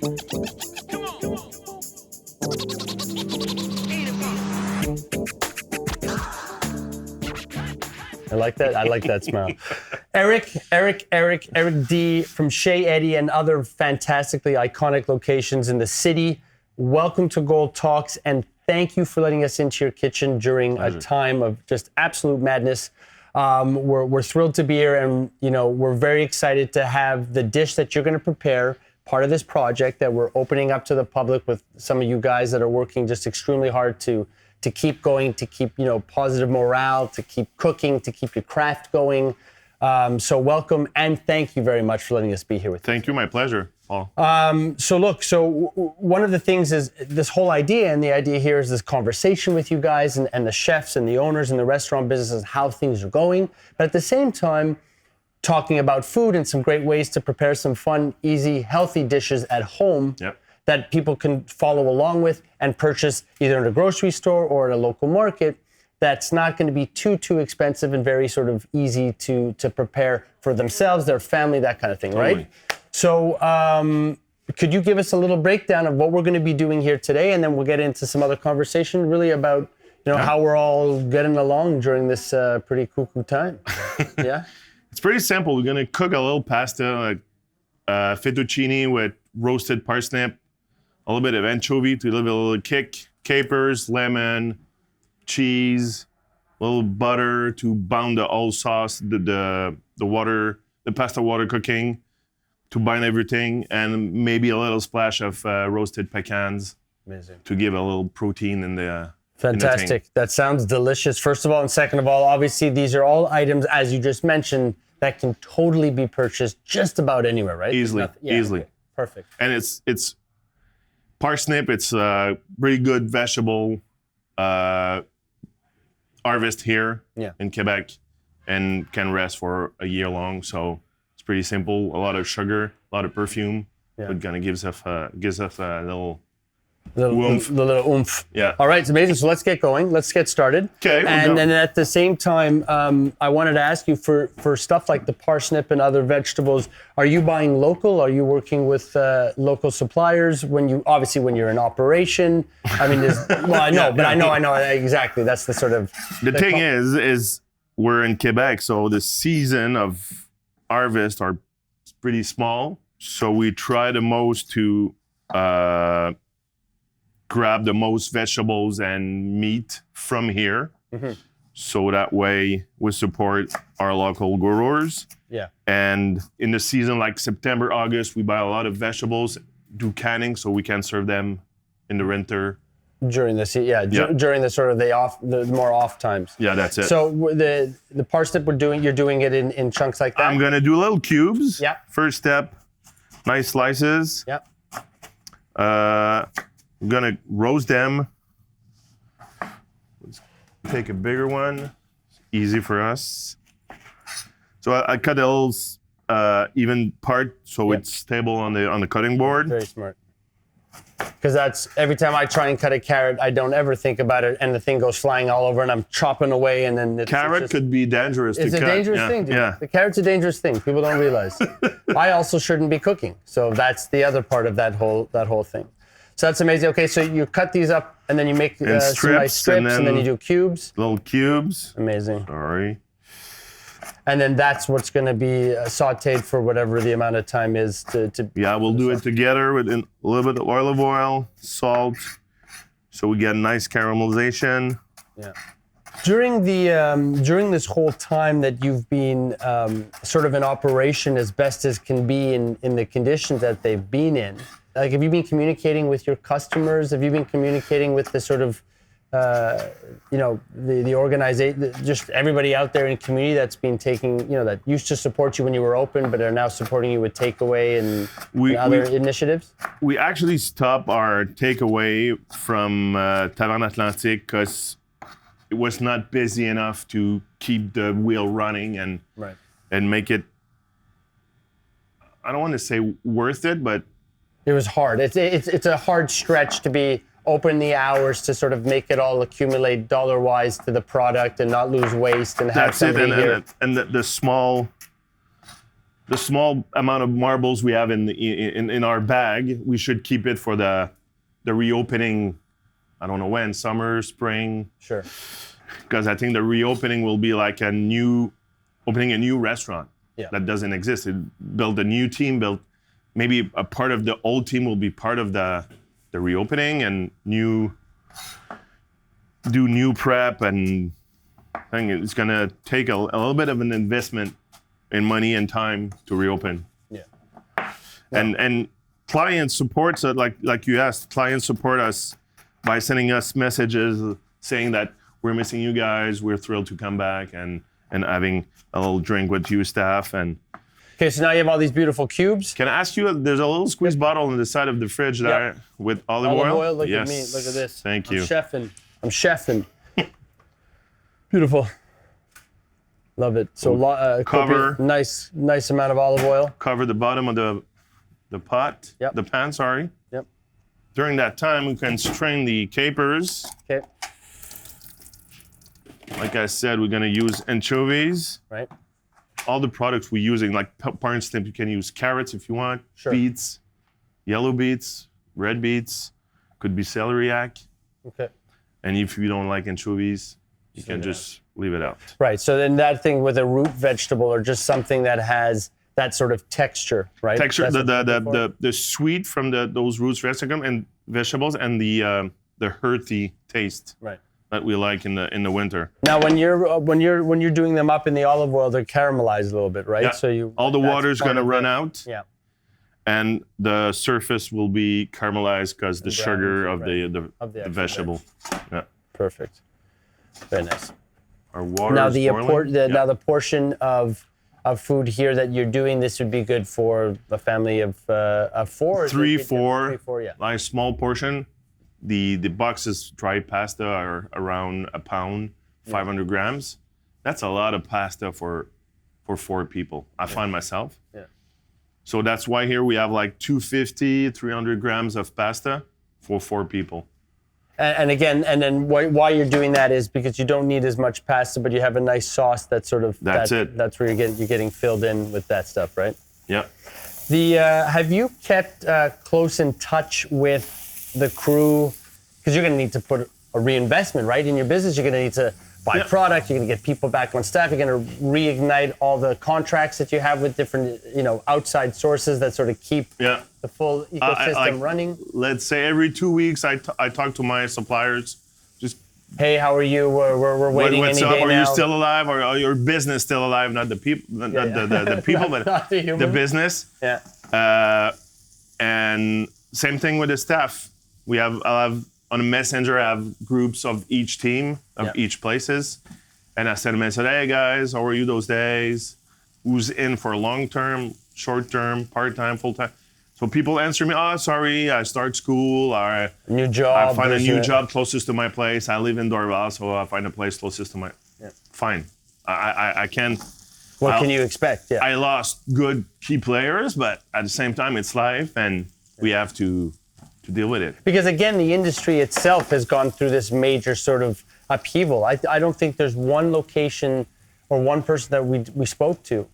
I like that. I like that smell. Eric D from Chez Eddie and other fantastically iconic locations in the city. Welcome to Gold Talks, and thank you for letting us into your kitchen during a time of just absolute madness. We're thrilled to be here, and we're very excited to have the dish that you're going to prepare, part of this project that we're opening up to the public with some of you guys that are working just extremely hard to keep going, to keep positive morale, to keep cooking, to keep your craft going. So welcome and thank you very much for letting us be here with you. Thank you, my pleasure, Paul. So one of the things is this whole idea, and the idea here is this conversation with you guys and the chefs and the owners and the restaurant businesses, how things are going. But at the same time, talking about food and some great ways to prepare some fun, easy, healthy dishes at home. Yep. That people can follow along with and purchase either in a grocery store or at a local market. That's not going to be too expensive and very sort of easy to prepare for themselves, their family, that kind of thing, right? So could you give us a little breakdown of what we're going to be doing here today, and then we'll get into some other conversation really about how we're all getting along during this pretty cuckoo time. Yeah? It's pretty simple. We're going to cook a little pasta, like fettuccine with roasted parsnip, a little bit of anchovy to give it a little kick, capers, lemon, cheese, a little butter to bind the whole sauce, the water, the pasta water cooking to bind everything, and maybe a little splash of roasted pecans. Amazing. To give a little protein in the Fantastic. That sounds delicious, first of all. And second of all, obviously, these are all items, as you just mentioned, that can totally be purchased just about anywhere, right? Easily. Okay. Perfect. And it's parsnip, it's a really good vegetable harvest here in Quebec and can rest for a year long. So it's pretty simple. A lot of sugar, a lot of perfume, but gonna gives us a little oomph. Little oomph. Yeah. All right, it's amazing. So let's get going. Let's get started. Okay. And then at the same time, I wanted to ask you for stuff like the parsnip and other vegetables. Are you buying local? Are you working with local suppliers? When you're in operation, I mean, I know exactly. That's the sort of. The thing is we're in Quebec, so the season of harvest are pretty small. So we try the most to grab the most vegetables and meat from here. Mm-hmm. So that way we support our local growers. Yeah. And in the season like September, August, we buy a lot of vegetables, do canning so we can serve them in the winter. During the during the sort of the more off times. Yeah, that's it. So the parsnip you're doing it in chunks like that? I'm gonna do little cubes. Yeah. First step, nice slices. Yeah. I'm gonna roast them. Let's take a bigger one. It's easy for us. So I cut a little even part so it's stable on the cutting board. Very smart. Because that's every time I try and cut a carrot, I don't ever think about it, and the thing goes flying all over, and I'm chopping away, and then carrot could be dangerous to cut. It's a dangerous thing, dude. Yeah. The carrot's a dangerous thing. People don't realize. I also shouldn't be cooking, so that's the other part of that whole thing. So that's amazing. Okay, so you cut these up, and then you make some nice strips, and then you do cubes. Little cubes. Amazing. Sorry. And then that's what's going to be sautéed for whatever the amount of time is to Yeah, we'll do it together with a little bit of olive oil, salt, so we get a nice caramelization. Yeah. During this whole time that you've been sort of in operation as best as can be in the conditions that they've been in, like, have you been communicating with your customers? Have you been communicating with the sort of the organization, just everybody out there in the community that's been taking, that used to support you when you were open, but are now supporting you with takeaway and other initiatives? We actually stopped our takeaway from Taverne Atlantique because it was not busy enough to keep the wheel running and make it, I don't want to say worth it, but it was hard. It's a hard stretch to be open the hours to sort of make it all accumulate dollar-wise to the product and not lose waste and have somebody here. And the small the small amount of marbles we have in our bag, we should keep it for the reopening. I don't know when, summer, spring. Sure. Because I think the reopening will be like opening a new restaurant that doesn't exist. Build a new team, maybe a part of the old team will be part of the reopening and do new prep, and I think it's gonna take a little bit of an investment in money and time to reopen. Yeah. And client supports it, like you asked, clients support us by sending us messages saying that we're missing you guys, we're thrilled to come back, and having a little drink with you staff. And okay, so now you have all these beautiful cubes. can I ask you, there's a little squeeze bottle on the side of the fridge there with olive oil? Olive oil, look yes. at me, look at this. Thank you. I'm chefing. Beautiful. Love it. So Cover. nice amount of olive oil. Cover the bottom of the pot, the pan, sorry. Yep. During that time, we can strain the capers. Okay. Like I said, we're gonna use anchovies. Right. All the products we're using, like parsnip, you can use carrots if you want, beets, yellow beets, red beets, could be celeriac. Okay. And if you don't like anchovies, you can just leave it out. Right. So then that thing with a root vegetable or just something that has that sort of texture, right? Texture, the sweet from those roots vegetables and the earthy taste. Right. That we like in the winter. Now, when you're doing them up in the olive oil, they're caramelized a little bit, right? Yeah. So all the water's gonna run out. Yeah. And the surface will be caramelized because the sugar of the vegetable. Yeah. Perfect. Very nice. Our water Now is boiling. now the portion of food here that you're doing, this would be good for a family of 4. Three, four. Yeah. Like small portion. The boxes dry pasta are around a pound, 500 grams. That's a lot of pasta for 4 people. I find myself. Yeah. So that's why here we have like 250, 300 grams of pasta for 4 people. And again, and then why you're doing that is because you don't need as much pasta, but you have a nice sauce that sort of that's it. That's where you're getting filled in with that stuff, right? Yeah. Have you kept close in touch with the crew? Because you're going to need to put a reinvestment, right, in your business. You're going to need to buy product. You're going to get people back on staff. You're going to reignite all the contracts that you have with different, outside sources that sort of keep the full ecosystem running. Let's say every 2 weeks, I talk to my suppliers. Just, hey, how are you? We're waiting what's any up? day Are now. you still alive? Or are your business still alive? Not the people, the people, but not the business. Yeah. And same thing with the staff. I'll have on a messenger, I have groups of each team, of each places. And I send them and said, hey guys, how are you those days? Who's in for long-term, short-term, part-time, full-time? So people answer me, oh, sorry, I start school, or new job. I find a new job closest to my place. I live in Dorval, so I find a place closest to my, fine. I can. What can you expect? Yeah. I lost good key players, but at the same time, it's life, and we have to deal with it. Because again, the industry itself has gone through this major sort of upheaval. I don't think there's one location or one person that we spoke to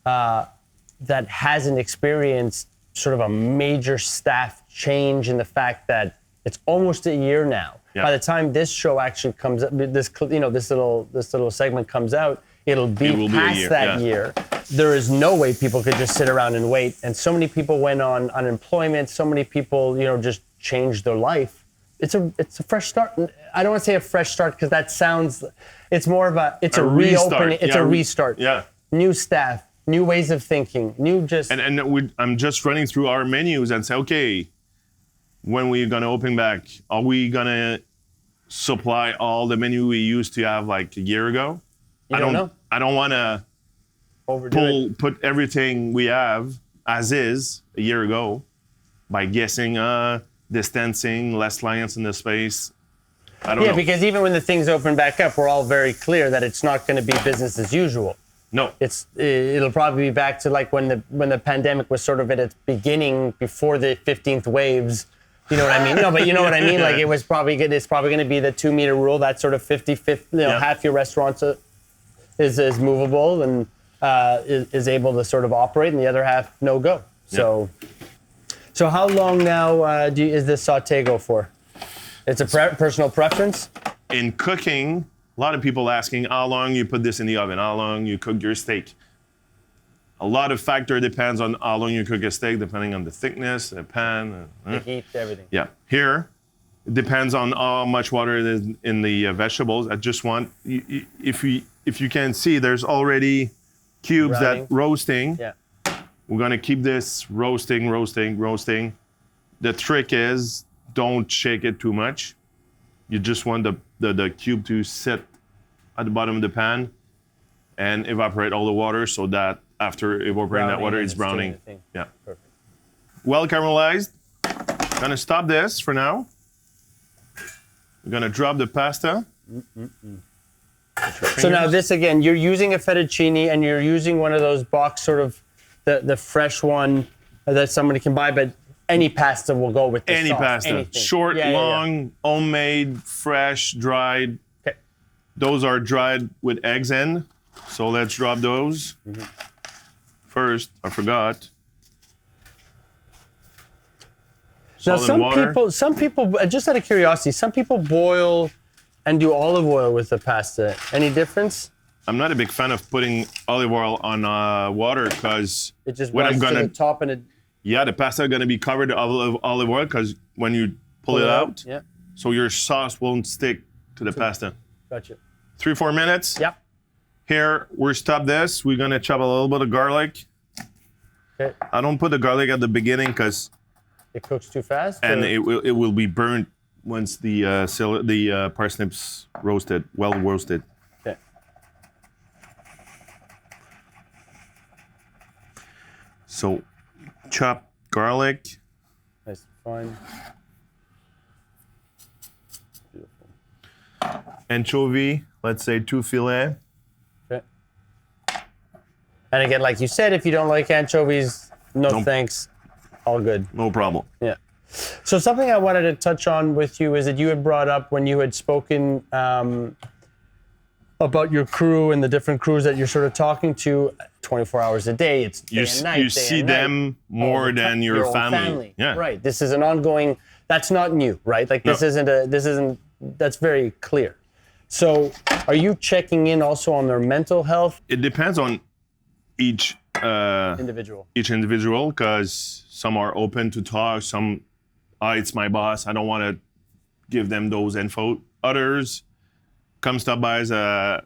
that hasn't experienced sort of a major staff change in the fact that it's almost a year now. Yeah. By the time this show actually comes up, this little segment comes out, it'll be past that year. There is no way people could just sit around and wait. And so many people went on unemployment. So many people, just changed their life. It's a fresh start. I don't want to say a fresh start because that sounds. It's more of a reopening. It's a restart. Yeah. New staff, new ways of thinking, new just. And I'm just running through our menus and say, okay, when we're gonna open back, are we gonna supply all the menu we used to have like a year ago? I don't know. I don't want to put everything we have as is a year ago by guessing, distancing, less clients in the space. I don't know. Yeah, because even when the things open back up, we're all very clear that it's not going to be business as usual. No. It'll probably be back to like when the pandemic was sort of at its beginning before the 15th waves. You know what I mean? No, but you know what I mean? Like it's probably going to be the 2-meter rule, that sort of 50-50, half your restaurants is movable, and is able to sort of operate, and the other half no go. So how long now is this saute go for? It's a personal preference? In cooking, a lot of people asking how long you put this in the oven, how long you cook your steak. A lot of factor depends on how long you cook a steak, depending on the thickness, the pan. The heat, everything. Yeah. Here, it depends on how much water it is in the vegetables. I just want, if you can see, there's already cubes that roasting. Yeah. We're gonna keep this roasting. The trick is, don't shake it too much. You just want the cube to sit at the bottom of the pan and evaporate all the water, so that after evaporating that water, it's browning. Yeah. Perfect. Well caramelized. Gonna stop this for now. We're gonna drop the pasta. So now this again, you're using a fettuccine and you're using one of those box sort of the fresh one that somebody can buy, but any pasta will go with the Any sauce. pasta. Anything. Short, long, homemade, fresh, dried. Okay. Those are dried with eggs in. So let's drop those. First, I forgot. Now Solid some people, just out of curiosity, some people boil and do olive oil with the pasta. Any difference? I'm not a big fan of putting olive oil on water, because It just when I'm rises to gonna, the top and it the pasta is gonna be covered in olive oil, because when you pull it out, Yeah, so your sauce won't stick to the pasta. gotcha. 3-4 minutes. Yep. Here, we're stop this. We're gonna chop a little bit of garlic. Okay. I don't put the garlic at the beginning, because It cooks too fast? and or- it will be burnt once the parsnips well roasted. Okay. So, chop garlic. Nice, fine. Beautiful. Anchovy, let's say 2 fillet. Okay. And again, like you said, if you don't like anchovies, no Nope. thanks. All good. No problem. Yeah. So something I wanted to touch on with you is that you had brought up when you had spoken about your crew and the different crews that you're sort of talking to 24 hours a day. It's day and night. You see them more than your own family. Yeah. Right. This is an ongoing. That's not new, right? Like this No. isn't. That's very clear. So, are you checking in also on their mental health? It depends on each Individual. individual, because some are open to talk. Some, it's my boss, I don't want to give them those info. Others come stop by at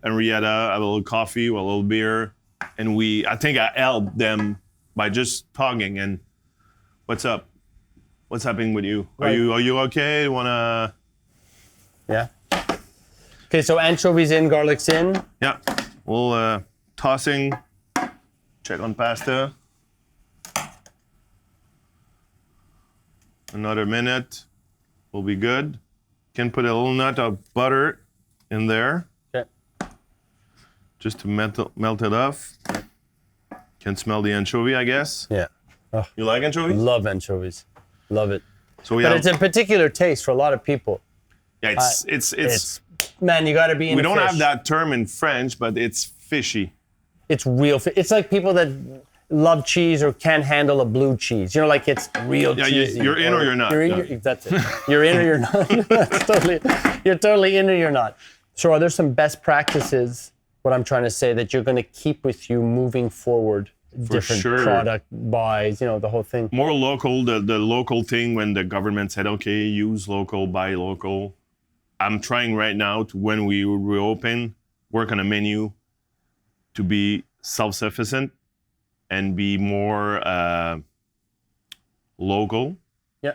Henrietta, have a little coffee, a little beer, and I think I helped them by just talking. And what's up? What's happening with you? Right. Are you okay? Wanna? Yeah. Okay, so anchovies in, garlic's in. Yeah. We'll tossing. Check on pasta. Another minute. Will be good. Can put a little nut of butter in there, Okay. just to melt it off. Can smell the anchovy, I guess. Yeah. You like anchovies? Love anchovies. Love it. So we But have, it's a particular taste for a lot of people. yeah, it's Man, you got to be in we the don't fish. have that term in French, but it's fishy. It's real. It's like people that love cheese or can't handle a blue cheese. You know, like it's real Yeah, cheesy. you're in or you're not. That's it. You're in or you're not. You're totally in or you're not. So are there some best practices, what I'm trying to say, that you're going to keep with you moving forward? Different sure. product buys, the whole thing. More local, the local thing when the government said, okay, use local, buy local. I'm trying right now to, when we reopen, work on a menu to be self-sufficient and be more local. Yeah.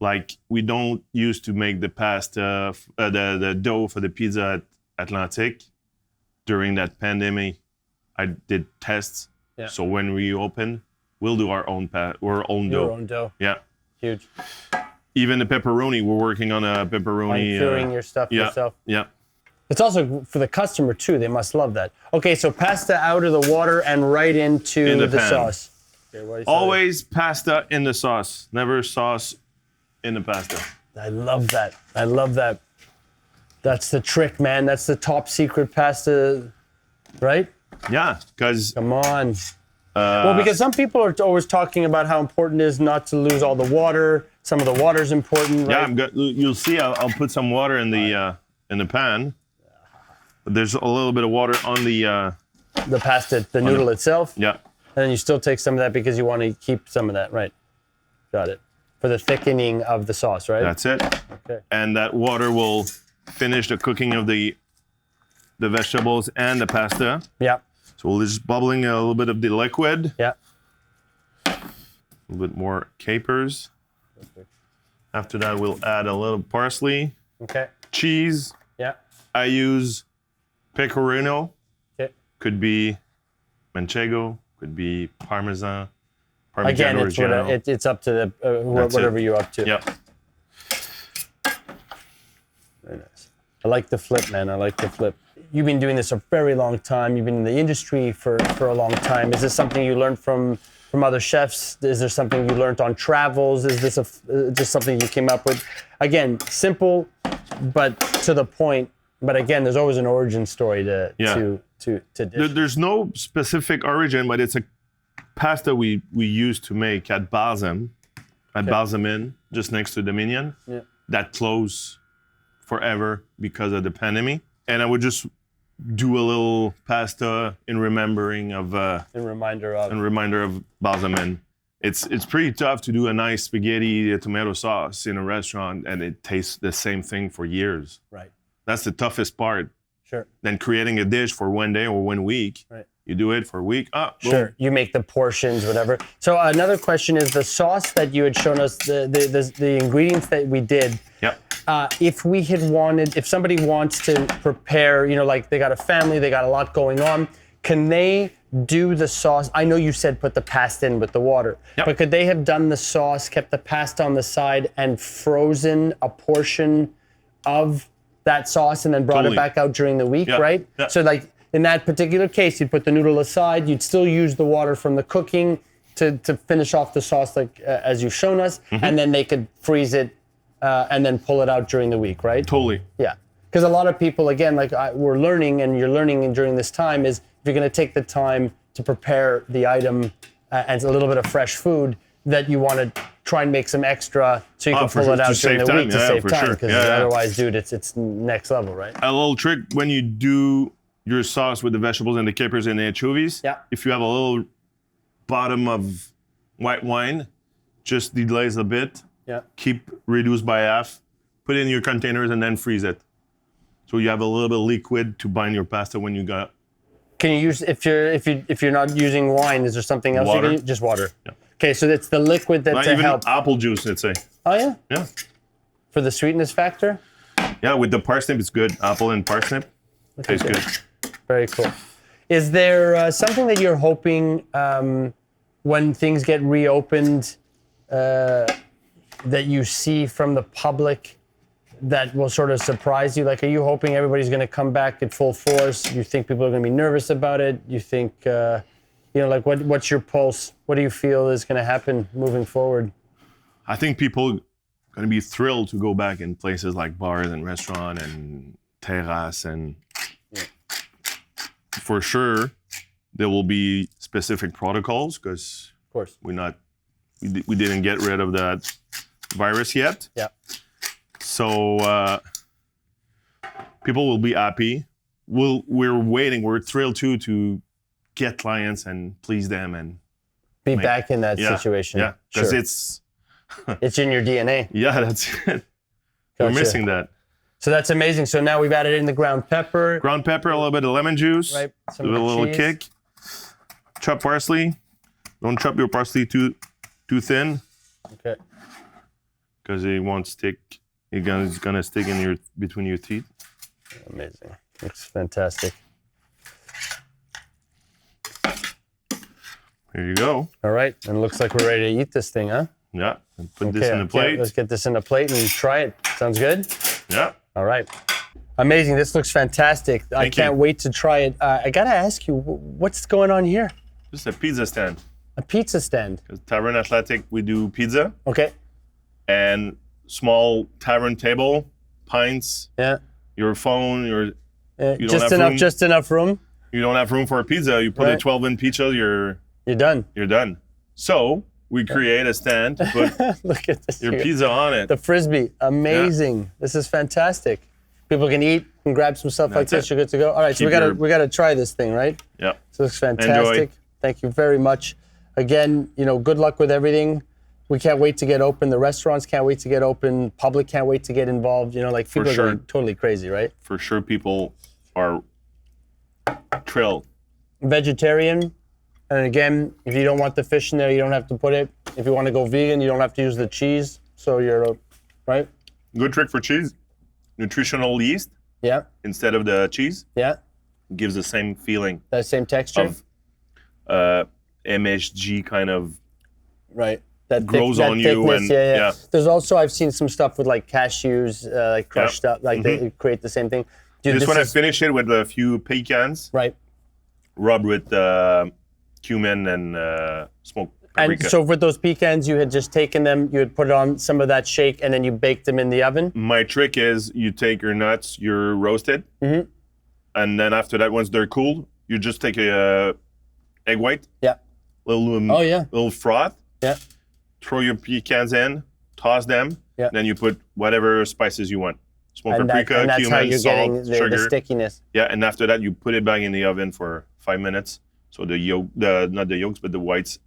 Like we don't used to make the pasta, the dough for the pizza at Atlantique. During that pandemic, I did tests. Yeah. So when we open, we'll do our own dough. Your own dough. Yeah. Huge. Even the pepperoni, we're working on a pepperoni. Curing your stuff yourself. Yeah. It's also for the customer too. They must love that. Okay, so pasta out of the water and right into In the the pan. sauce. Okay, what do you say? Always pasta in the sauce. Never sauce in the pasta. I love that. I love that. That's the trick, man. That's the top secret pasta, right? Yeah, because Come on. Well, because some people are always talking about how important it is not to lose all the water. Some of the water is important, right? yeah, you'll see. I'll put some water in the pan. But there's a little bit of water on the. The pasta, the noodle itself. Yeah. And then you still take some of that because you want to keep some of that, right? Got it. For the thickening of the sauce, right? That's it. Okay. And that water will finish the cooking of the vegetables and the pasta. Yeah. So we'll just bubbling a little bit of the liquid. Yeah. A little bit more capers. Perfect. After that, we'll add a little parsley, Okay. cheese. Yeah. I use pecorino. Okay. Could be manchego. Could be parmesan. Again, Reggiano. it's up to the That's whatever it. you're up to. Yep. Very nice. I like the flip, man. I like the flip. You've been doing this a very long time. You've been in the industry for a long time. Is this something you learned from other chefs? Is there something you learned on travels? Is this just something you came up with? Again, simple, but to the point. But again, there's always an origin story to dish. There's no specific origin, but it's a pasta we used to make at Balsam, Balsamin, just next to Dominion. Yeah. That closed forever because of the pandemic. And I would just do a little pasta in remembering of In reminder of Balsamin. It's pretty tough to do a nice spaghetti tomato sauce in a restaurant and it tastes the same thing for years. right. That's the toughest part. Sure. Than creating a dish for 1 day or 1 week. Right. You do it for a week. Boom. Sure. You make the portions, whatever. So another question is the sauce that you had shown us, the ingredients that we did. Yep. If somebody wants to prepare, like they got a family, they got a lot going on, can they do the sauce? I know you said put the pasta in with the water, Yep. but could they have done the sauce, kept the pasta on the side, and frozen a portion of that sauce and then brought Totally. it back out during the week, Yeah. right? Yeah. So like in that particular case, you'd put the noodle aside, you'd still use the water from the cooking to finish off the sauce like as you've shown us, and then they could freeze it and then pull it out during the week, right? Totally. Yeah. Because a lot of people, again, we're learning and you're learning during this time is if you're going to take the time to prepare the item and a little bit of fresh food, that you want to try and make some extra so you can for pull sure, it out to during save the time. week to Yeah, save for time. sure. Because Yeah, yeah. otherwise, dude, it's next level, right? A little trick when you do your sauce with the vegetables and the capers and the anchovies. Yeah. If you have a little bottom of white wine, just deglaze a bit. Yeah. Keep reduced by half. Put it in your containers and then freeze it. So you have a little bit of liquid to bind your pasta when you got. Can you use if you're not using wine? Is there something else you Water. can use? Just water. Yeah. Okay, so it's the liquid that Not to even help. apple juice, let's say. Oh yeah, Yeah. for the sweetness factor. Yeah, with the parsnip, it's good. Apple and parsnip tastes good. good. Very cool. Is there something that you're hoping when things get reopened that you see from the public that will sort of surprise you? Like, are you hoping everybody's going to come back at full force? You think people are going to be nervous about it? You think, like what's your pulse? What do you feel is going to happen moving forward? I think people are going to be thrilled to go back in places like bars and restaurants and terrace and for sure there will be specific protocols because Of course. we didn't get rid of that virus yet. Yeah. So people will be happy. We're waiting. We're thrilled to get clients and please them and Be back in that situation. Yeah, because Sure. it's in your DNA. yeah, that's it. We're Gotcha. missing that. So that's amazing. So now we've added in the ground pepper. Ground pepper, a little bit of lemon juice, Right, some give it a little cheese. kick. Chop parsley. Don't chop your parsley too thin Okay. because it won't stick. It's gonna stick in between your teeth. Amazing. Looks fantastic. Here you go. All right. And it looks like we're ready to eat this thing, huh? Yeah. And put this in Okay, the plate. let's get this in a plate and try it. Sounds good? Yeah. All right. Amazing. This looks fantastic. I Thank you. can't wait to try it. I got to ask you, what's going on here? Just a pizza stand. A pizza stand. Because Taverne Atlantique, we do pizza Okay. and small tavern table, pints, Yeah. your phone, you don't Just have enough. room? Just enough room. you don't have room for a pizza, you put a Right. 12-inch pizza, you're done. done. So we create a stand to put Look at this. your here. pizza on it. The frisbee, amazing. This is fantastic. People can eat and grab some stuff like That's this. it. You're good to go. All right, so Keep we gotta try this thing, right? Yeah. So it's fantastic. Thank you very much. Again, good luck with everything. We can't wait to get open. The restaurants can't wait to get open. Public can't wait to get involved. Like people are sure. going totally crazy, right? For sure, people are thrilled. Vegetarian. And again, if you don't want the fish in there, you don't have to put it. If you want to go vegan, you don't have to use the cheese. So you're, right? Good trick for cheese. Nutritional yeast Yeah, instead of the cheese yeah. gives the same feeling That same texture. of MSG kind of Right. That grows on you thickness, and- yeah. yeah. There's also, I've seen some stuff with like cashews, like crushed up, like they create the same thing. Dude, Just this want to is, finish it with a few pecans, right. rubbed with cumin and smoked And paprika. so with those pecans, you had just taken them, you had put on some of that shake, and then you baked them in the oven. My trick is you take your nuts, you're roasted, and then after that, once they're cooled, you just take a egg white, Yeah. Oh yeah. little froth, Yeah. throw your pecans in, toss them, Yeah. then you put whatever spices you want. Smoked And, paprika, and that's how cumin, you're getting salt, the sugar. stickiness. Yeah, and after that, you put it back in the oven for 5 minutes. So the not the yolks, but the whites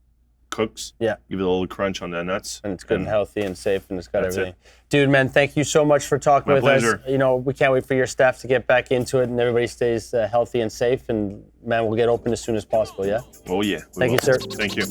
cooks. Yeah. Give it a little crunch on the nuts. And it's good and healthy and safe, and it's got That's everything. Dude, man, thank you so much for talking My with pleasure. us. We can't wait for your staff to get back into it, and everybody stays healthy and safe. And man, we'll get open as soon as possible. Yeah. Oh yeah. we Thank you, will. sir. Thank you.